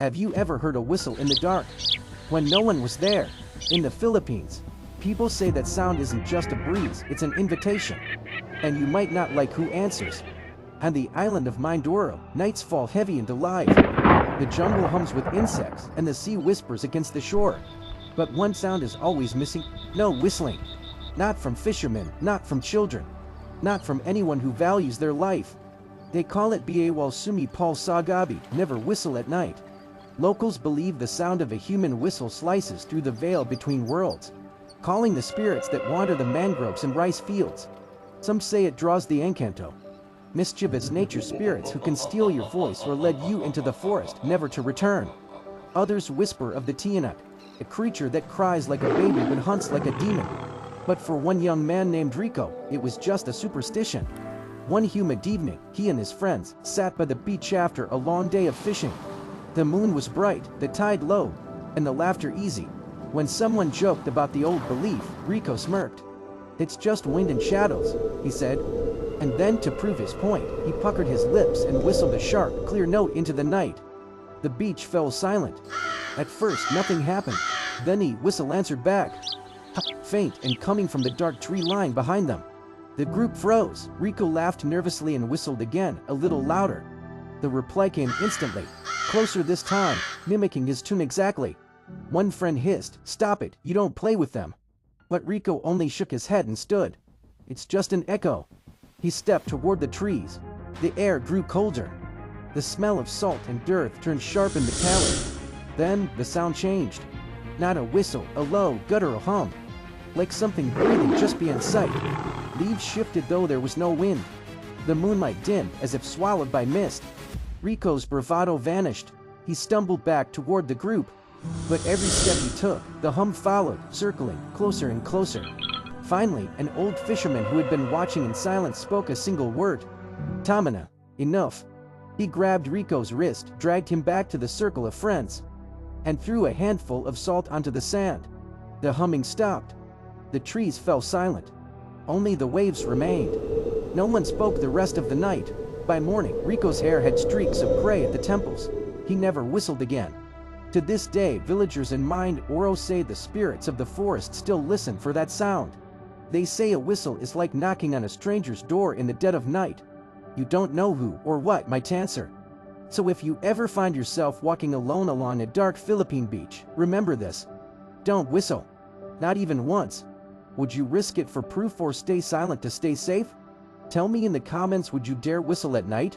Have you ever heard a whistle in the dark? When no one was there? In the Philippines, people say that sound isn't just a breeze, it's an invitation. And you might not like who answers. On the island of Mindoro, nights fall heavy and alive. The jungle hums with insects and the sea whispers against the shore. But one sound is always missing: no whistling. Not from fishermen, not from children, not from anyone who values their life. They call it Bawal Sumi Paul Sagabi, never whistle at night. Locals believe the sound of a human whistle slices through the veil between worlds, calling the spirits that wander the mangroves and rice fields. Some say it draws the encanto, mischievous nature spirits who can steal your voice or lead you into the forest, never to return. Others whisper of the tiyanak, a creature that cries like a baby but hunts like a demon. But for one young man named Rico, it was just a superstition. One humid evening, he and his friends sat by the beach after a long day of fishing. The moon was bright, the tide low, and the laughter easy. When someone joked about the old belief, Rico smirked. "It's just wind and shadows," he said. And then, to prove his point, he puckered his lips and whistled a sharp, clear note into the night. The beach fell silent. At first, nothing happened. Then the whistle answered back, faint and coming from the dark tree line behind them. The group froze. Rico laughed nervously and whistled again, a little louder. The reply came instantly, closer this time, mimicking his tune exactly. One friend hissed, "Stop it, you don't play with them." But Rico only shook his head and stood. "It's just an echo." He stepped toward the trees. The air grew colder. The smell of salt and dirt turned sharp and metallic. Then the sound changed. Not a whistle, a low, guttural hum, like something breathing just beyond sight. Leaves shifted though there was no wind. The moonlight dimmed as if swallowed by mist. Rico's bravado vanished. He stumbled back toward the group. But every step he took, the hum followed, circling, closer and closer. Finally, an old fisherman who had been watching in silence spoke a single word. "Tamana, enough." He grabbed Rico's wrist, dragged him back to the circle of friends, and threw a handful of salt onto the sand. The humming stopped. The trees fell silent. Only the waves remained. No one spoke the rest of the night. By morning, Rico's hair had streaks of gray at the temples. He never whistled again. To this day, villagers in Mindoro say the spirits of the forest still listen for that sound. They say a whistle is like knocking on a stranger's door in the dead of night. You don't know who or what might answer. So if you ever find yourself walking alone along a dark Philippine beach, remember this. Don't whistle. Not even once. Would you risk it for proof or stay silent to stay safe? Tell me in the comments, would you dare whistle at night?